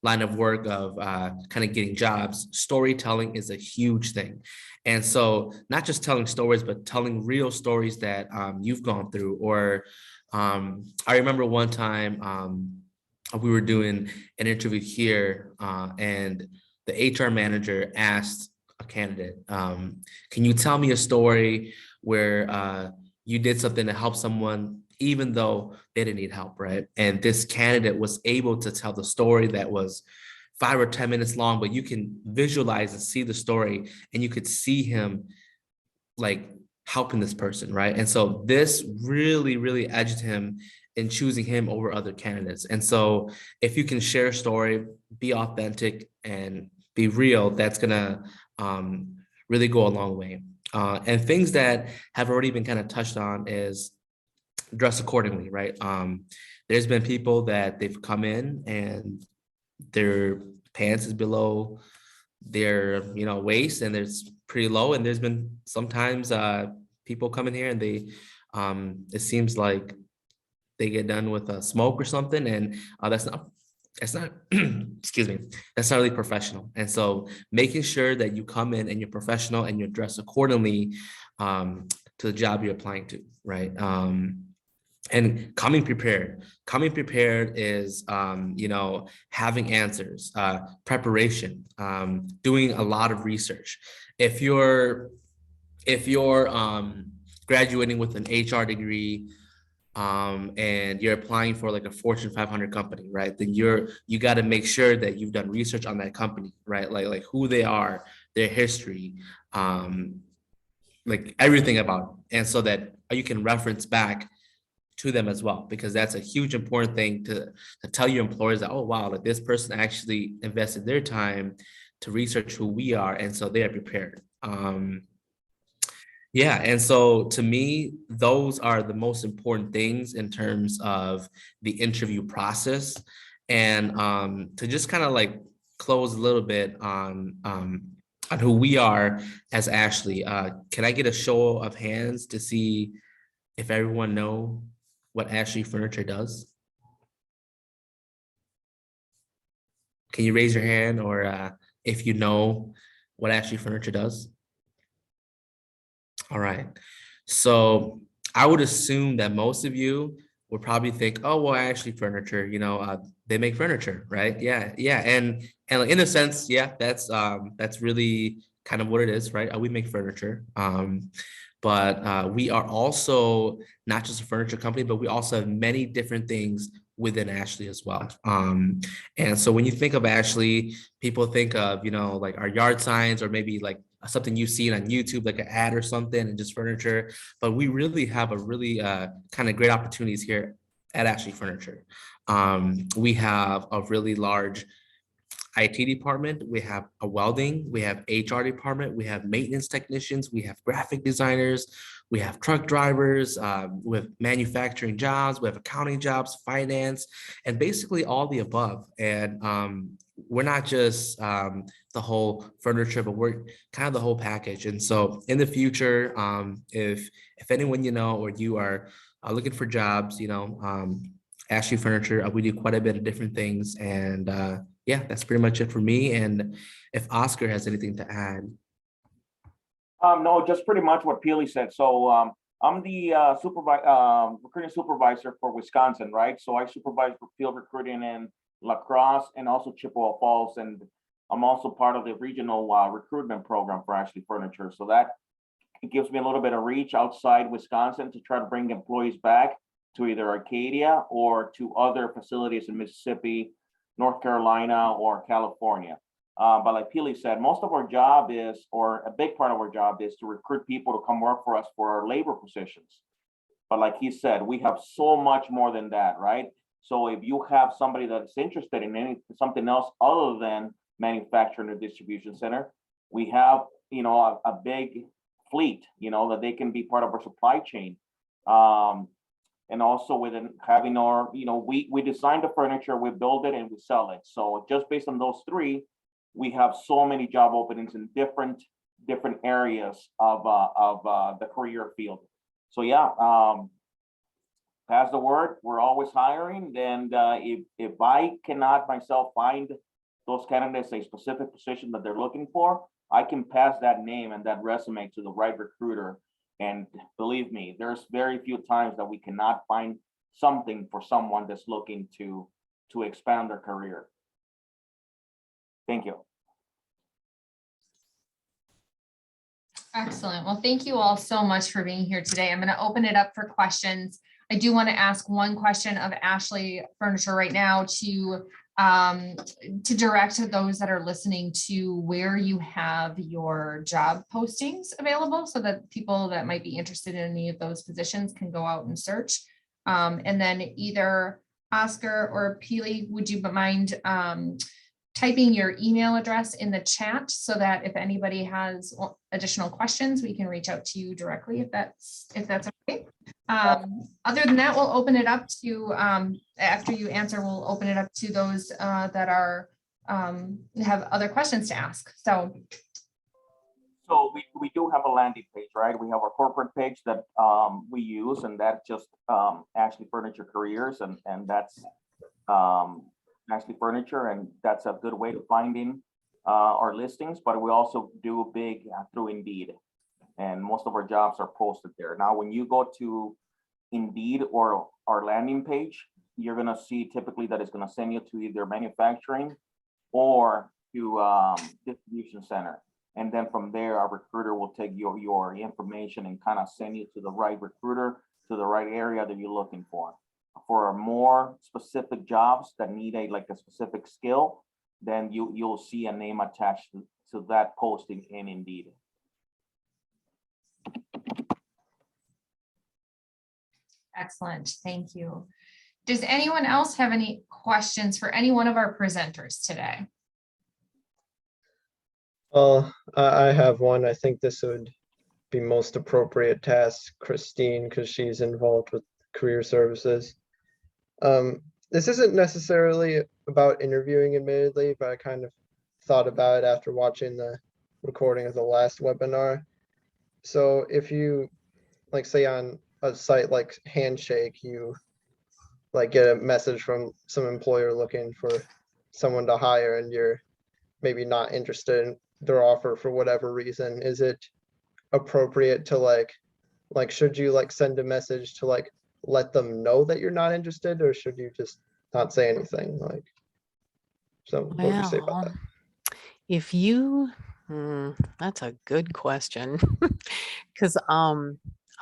line of work of kind of getting jobs, storytelling is a huge thing. And so not just telling stories, but telling real stories that you've gone through. Or I remember one time we were doing an interview here, and the HR manager asked a candidate, can you tell me a story where you did something to help someone even though they didn't need help, right? And this candidate was able to tell the story that was 5 or 10 minutes long, but you can visualize and see the story, and you could see him like helping this person, right? And so this really, really edged him in choosing him over other candidates. And so if you can share a story, be authentic and be real, that's gonna really go a long way. And things that have already been kind of touched on is dress accordingly, right? There's been people that they've come in and their pants is below their waist and it's pretty low, and there's been sometimes people come in here and they it seems like they get done with a smoke or something, and that's not excuse me, that's not really professional. And so making sure that you come in and you're professional and you're dressed accordingly to the job you're applying to, right? And coming prepared is having answers, preparation, doing a lot of research. If you're graduating with an HR degree and you're applying for like a Fortune 500 company, right? Then you got to make sure that you've done research on that company, right? Like who they are, their history, like everything about it. And so that you can reference back to them as well, because that's a huge important thing to tell your employers that, oh wow, like this person actually invested their time to research who we are, and so they are prepared. Yeah, and so to me, those are the most important things in terms of the interview process. And to just kind of like close a little bit on who we are as Ashley, can I get a show of hands to see if everyone know what Ashley Furniture does? Can you raise your hand, or if you know what Ashley Furniture does? All right. So I would assume that most of you would probably think, oh, well, Ashley Furniture, they make furniture, right? Yeah, yeah. And in a sense, yeah, that's really kind of what it is, right? We make furniture. But we are also not just a furniture company, but we also have many different things within Ashley as well. And so when you think of Ashley, people think of, like our yard signs, or maybe like something you've seen on YouTube, like an ad or something, and just furniture. But we really have a really kind of great opportunities here at Ashley Furniture. We have a really large IT department, we have a welding, we have HR department, we have maintenance technicians, we have graphic designers, we have truck drivers, we have manufacturing jobs, we have accounting jobs, finance, and basically all the above. And we're not just the whole furniture, but we're kind of the whole package. And so in the future, if anyone or you are looking for jobs, Ashley Furniture, we do quite a bit of different things. And yeah, that's pretty much it for me. And if Oscar has anything to add. No, just pretty much what Peely said. So I'm the recruiting supervisor for Wisconsin, right? So I supervise field recruiting in La Crosse and also Chippewa Falls. And I'm also part of the regional recruitment program for Ashley Furniture. So that it gives me a little bit of reach outside Wisconsin to try to bring employees back to either Arcadia or to other facilities in Mississippi, North Carolina, or California. But like Peely said, most of our job is, or a big part of our job is to recruit people to come work for us for our labor positions. But like he said, we have so much more than that, right? So if you have somebody that's interested in something else other than manufacturing or distribution center, we have, a big fleet, that they can be part of our supply chain. And also within having our, we design the furniture, we build it, and we sell it. So just based on those three, we have so many job openings in different areas of the career field. So yeah, pass the word. We're always hiring. And if I cannot myself find those candidates a specific position that they're looking for, I can pass that name and that resume to the right recruiter. And believe me, there's very few times that we cannot find something for someone that's looking to to expand their career. Thank you. Excellent. Well, thank you all so much for being here today. I'm going to open it up for questions. I do want to ask one question of Ashley Furniture right now to direct those that are listening to where you have your job postings available so that people that might be interested in any of those positions can go out and search. And then either Oscar or Peely, would you mind typing your email address in the chat so that if anybody has additional questions, we can reach out to you directly if that's okay. Other than that, we'll open it up to, after you answer, we'll open it up to those that are have other questions to ask. So we do have a landing page, right? We have our corporate page that we use, and that's just Ashley Furniture Careers, and that's Ashley Furniture, and that's a good way to finding our listings. But we also do big through Indeed, and most of our jobs are posted there. Now, when you go to Indeed or our landing page, you're gonna see typically that it's gonna send you to either manufacturing or to distribution center. And then from there, our recruiter will take your information and kind of send you to the right recruiter, to the right area that you're looking for. For more specific jobs that need a specific skill, then you'll see a name attached to that posting in Indeed. excellent. Thank you. Does anyone else have any questions for any one of our presenters today? Well, I have one. I think this would be most appropriate to ask Christine because she's involved with career services. This isn't necessarily about interviewing, admittedly, but I kind of thought about it after watching the recording of the last webinar. So if you, like, say on a site like Handshake, you like get a message from some employer looking for someone to hire and you're maybe not interested in their offer for whatever reason, is it appropriate to like should you send a message to let them know that you're not interested, or should you just not say anything? So what would you say about that? If you, that's a good question. Because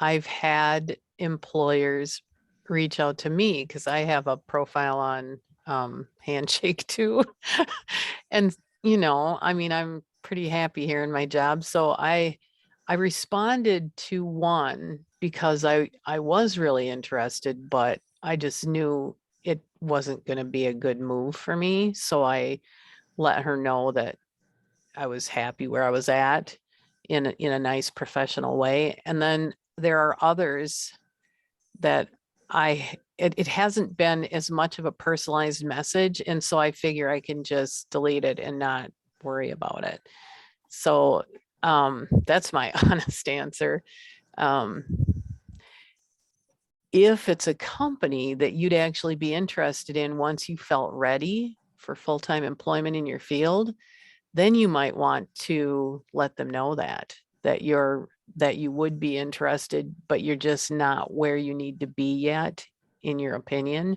I've had employers reach out to me because I have a profile on Handshake too. And, I mean, I'm pretty happy here in my job. So I responded to one because I was really interested, but I just knew it wasn't going to be a good move for me. So I let her know that I was happy where I was at in a nice professional way. And then there are others that it hasn't been as much of a personalized message. And so I figure I can just delete it and not worry about it. So that's my honest answer. If it's a company that you'd actually be interested in once you felt ready for full-time employment in your field, then you might want to let them know that you would be interested, but you're just not where you need to be yet, in your opinion,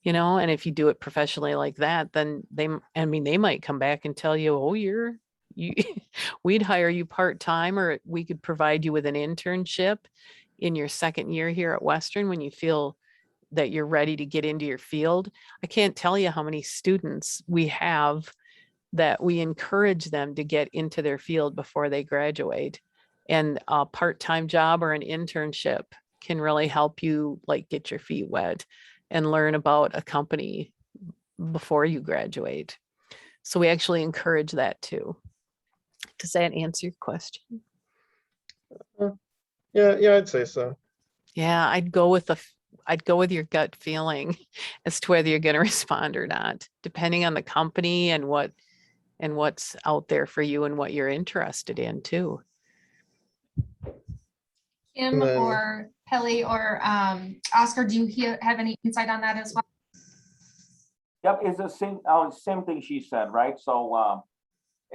and if you do it professionally like that, then they might come back and tell you, oh, we'd hire you part-time, or we could provide you with an internship in your second year here at Western when you feel that you're ready to get into your field. I can't tell you how many students we have that we encourage them to get into their field before they graduate. And a part-time job or an internship can really help you get your feet wet and learn about a company before you graduate. So we actually encourage that too. Does that answer your question? Yeah, I'd say so. Yeah, I'd go with your gut feeling as to whether you're going to respond or not, depending on the company and what's out there for you and what you're interested in too. Kim or Pelly or Oscar, do you have any insight on that as well? Yep, it's the same thing she said, right? So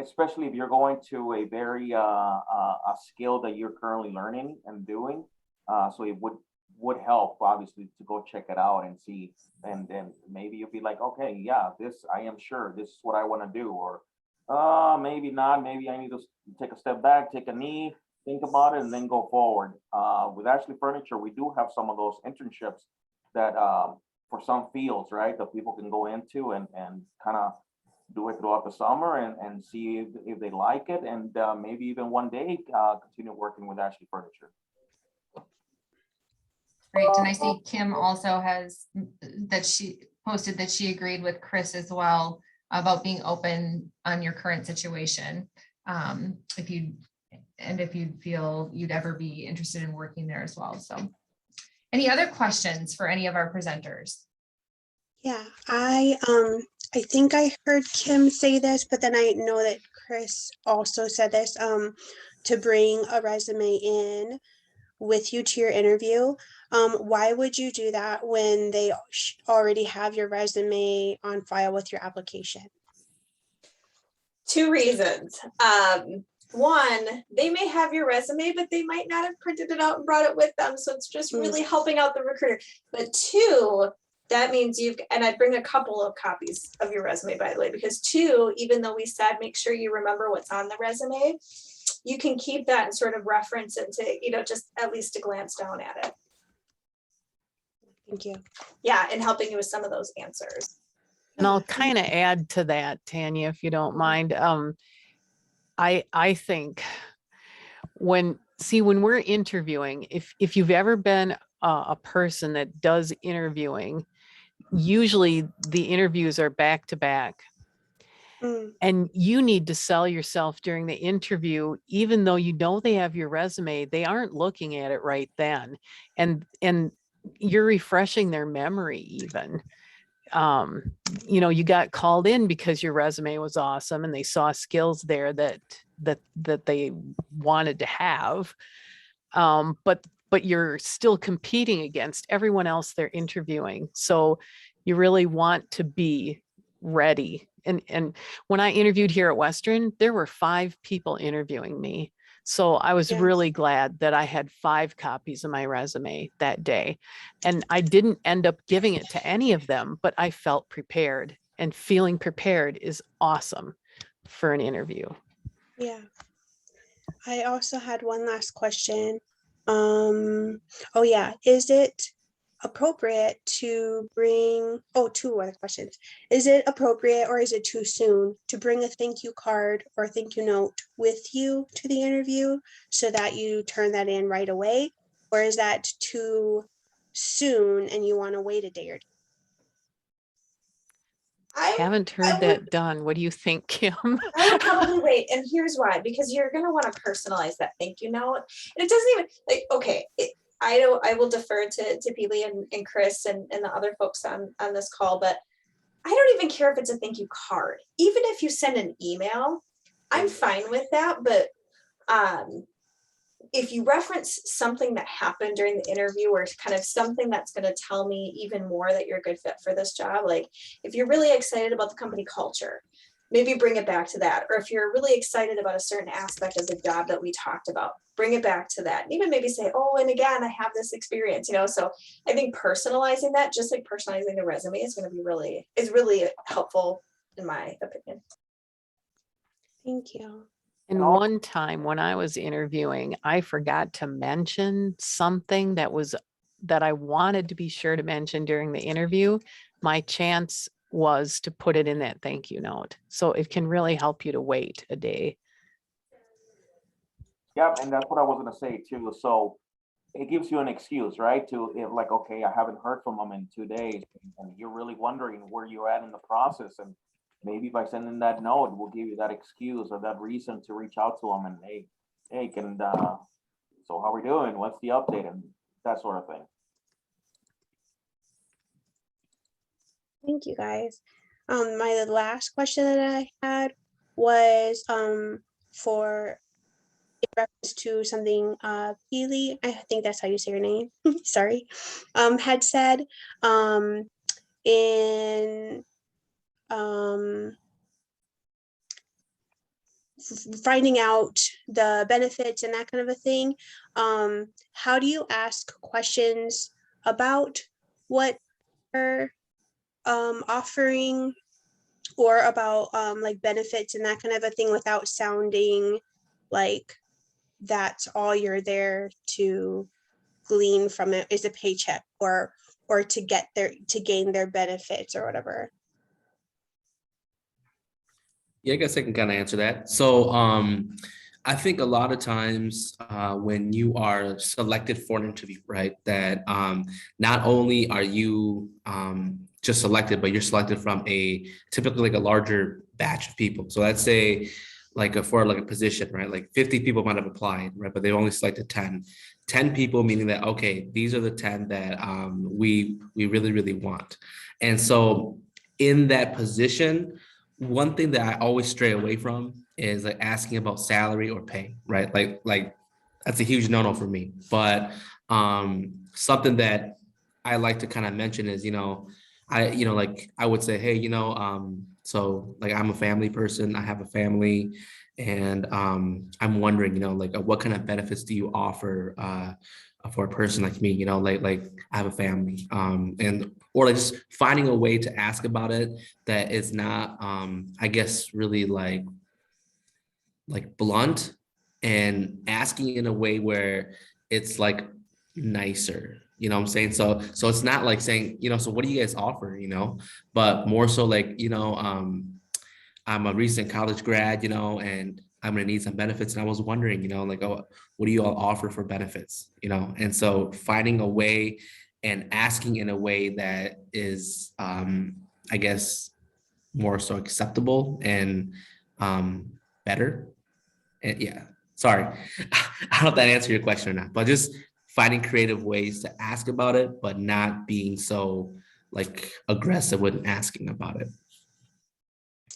especially if you're going to a very a skill that you're currently learning and doing, so it would would help, obviously, to go check it out and see, and then maybe you'll be like, okay, yeah, this, I am sure this is what I want to do, or maybe not, maybe I need to take a step back, take a knee, think about it, and then go forward. With Ashley Furniture, we do have some of those internships that for some fields, right, that people can go into and kind of do it throughout the summer and see if they like it, and maybe even one day continue working with Ashley Furniture. Great. And I see Kim also has that she posted that she agreed with Chris as well about being open on your current situation. If you feel you'd ever be interested in working there as well. So any other questions for any of our presenters? Yeah, I think I heard Kim say this, but then I know that Chris also said this, to bring a resume in with you to your interview. Why would you do that when they already have your resume on file with your application? Two reasons. One, they may have your resume, but they might not have printed it out and brought it with them. So it's just really helping out the recruiter. But two, that means and I'd bring a couple of copies of your resume, by the way, because two, even though we said, make sure you remember what's on the resume, you can keep that and sort of reference it to, just at least a glance down at it. Thank you. Yeah, and helping you with some of those answers. And I'll kind of add to that, Tanya, if you don't mind. I think when we're interviewing, if you've ever been a person that does interviewing, usually the interviews are back to back. And you need to sell yourself during the interview, even though you know they have your resume, they aren't looking at it right then. And you're refreshing their memory even. You got called in because your resume was awesome and they saw skills there that they wanted to have. But you're still competing against everyone else they're interviewing. So you really want to be ready. And when I interviewed here at Western, there were 5 people interviewing me. So I was really glad that I had 5 copies of my resume that day. And I didn't end up giving it to any of them, but I felt prepared, and feeling prepared is awesome for an interview. Yeah. I also had one last question. Oh yeah, is it appropriate to bring, 2 other questions. Is it appropriate or is it too soon to bring a thank you card or thank you note with you to the interview so that you turn that in right away? Or is that too soon and you want to wait a day or two? I haven't heard that done. What do you think, Kim? I would probably wait, and here's why, because you're going to want to personalize that thank you note. And it doesn't even, okay, I will defer to Peely and Chris and the other folks on this call, but I don't even care if it's a thank you card. Even if you send an email, I'm fine with that. But if you reference something that happened during the interview or kind of something that's going to tell me even more that you're a good fit for this job, like if you're really excited about the company culture, maybe bring it back to that. Or if you're really excited about a certain aspect of the job that we talked about, bring it back to that. And even maybe say, oh, and again, I have this experience, so I think personalizing that, just like personalizing the resume, is going to be really helpful in my opinion. Thank you. And one time when I was interviewing, I forgot to mention something that I wanted to be sure to mention during the interview. My chance was to put it in that thank you note. So it can really help you to wait a day. Yeah, and that's what I was gonna say too. So it gives you an excuse, right? Like, okay, I haven't heard from them in 2 days, and you're really wondering where you're at in the process. And maybe by sending that note, we'll give you that excuse or that reason to reach out to them and hey, so how are we doing? What's the update? And that sort of thing. Thank you guys. My last question that I had was for in reference to something Peely, I think that's how you say your name. Sorry, had said in finding out the benefits and that kind of a thing, how do you ask questions about what are offering, or about like benefits and that kind of a thing, without sounding like that's all you're there to glean from it is a paycheck, or to get their, to gain their benefits or whatever? Yeah, I guess I can kind of answer that. So I think a lot of times when you are selected for an interview, right, that not only are you just selected, but you're selected from a typically like a larger batch of people. So let's say like for like a position, right, like 50 people might have applied, right, but they only selected 10 people, meaning that, okay, these are the 10 that we really, really want. And so in that position, one thing that I always stray away from is like asking about salary or pay, right? Like that's a huge no-no for me. But something that I like to kind of mention is, like I would say, hey, so like I'm a family person, I have a family, and I'm wondering, like what kind of benefits do you offer for a person like me, like I have a family, and or like just finding a way to ask about it that is not, I guess, really like blunt, and asking in a way where it's like nicer, you know what I'm saying? So it's not like saying, so what do you guys offer, but more so like, I'm a recent college grad, and I'm gonna need some benefits. And I was wondering, like, oh, what do you all offer for benefits? And so finding a way and asking in a way that is, I guess, more so acceptable and better. And yeah, sorry. I don't know if that answered your question or not, but just finding creative ways to ask about it, but not being so like aggressive when asking about it.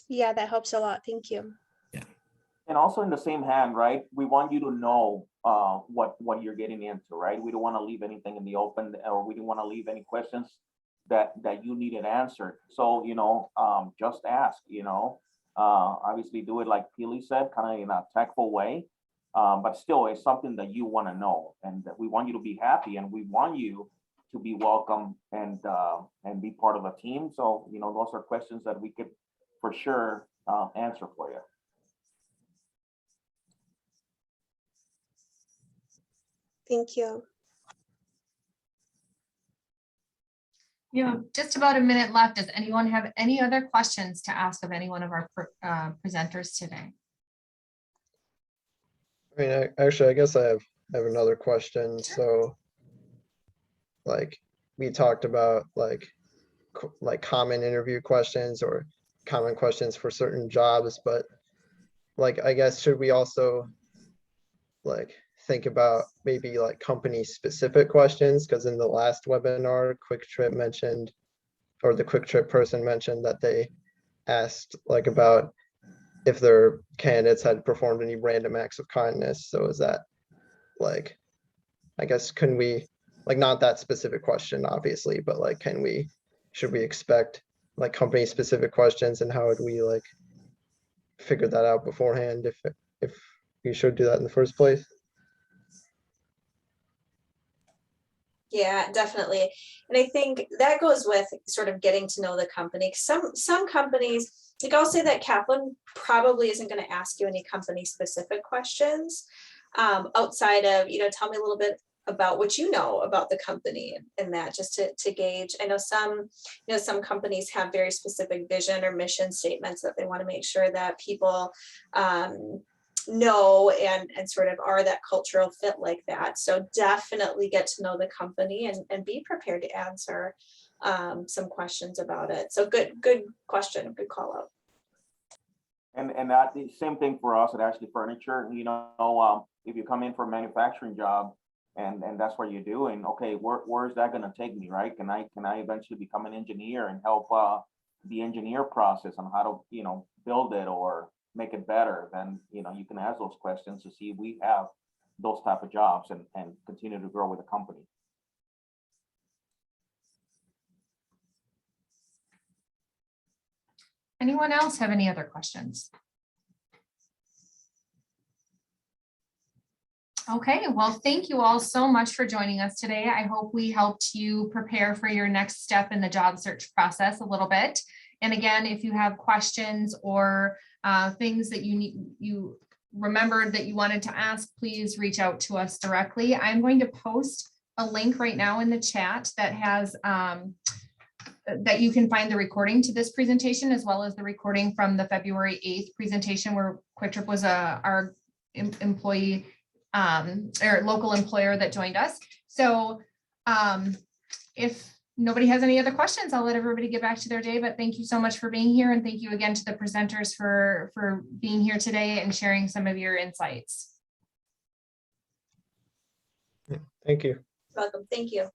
Yeah, that helps a lot. Thank you. And also in the same hand, right? We want you to know what you're getting into, right? We don't want to leave anything in the open, or we don't want to leave any questions that you needed answered. So, just ask, obviously do it like Peely said, kind of in a tactful way. But still it's something that you want to know, and that we want you to be happy, and we want you to be welcome and be part of a team. So, those are questions that we could for sure answer for you. Thank you. You have just about a minute left. Does anyone have any other questions to ask of any one of our presenters today? I mean, actually, I guess I have another question. So, like, we talked about like common interview questions or common questions for certain jobs, but like, I guess, should we also like think about maybe like company specific questions? Because in the last webinar, Kwik Trip mentioned, or the Kwik Trip person mentioned, that they asked like about if their candidates had performed any random acts of kindness. So is that like, I guess, can we, like, not that specific question, obviously, but like, should we expect like company specific questions, and how would we like figure that out beforehand if we should do that in the first place? Yeah, definitely. And I think that goes with sort of getting to know the company. Some companies, like I'll say that Kaplan probably isn't going to ask you any company specific questions outside of, tell me a little bit about what you know about the company, and that just to gauge. I know some companies have very specific vision or mission statements that they want to make sure that people know and sort of are that cultural fit like that. So definitely get to know the company and be prepared to answer some questions about it. So good question, good call out. And that the same thing for us at Ashley Furniture. If you come in for a manufacturing job and that's what you're doing, okay, where is that going to take me, right? Can I eventually become an engineer and help the engineer process on how to build it or make it better? Then you can ask those questions to see if we have those type of jobs and continue to grow with the company. Anyone else have any other questions? Okay, well, thank you all so much for joining us today. I hope we helped you prepare for your next step in the job search process a little bit. And again, if you have questions or things that you remembered that you wanted to ask, please reach out to us directly. I'm going to post a link right now in the chat that has that you can find the recording to this presentation, as well as the recording from the February 8th presentation where Kwik Trip was our employee or local employer that joined us. So if nobody has any other questions, I'll let everybody get back to their day, but thank you so much for being here. And thank you again to the presenters for being here today and sharing some of your insights. Thank you. Welcome. Thank you.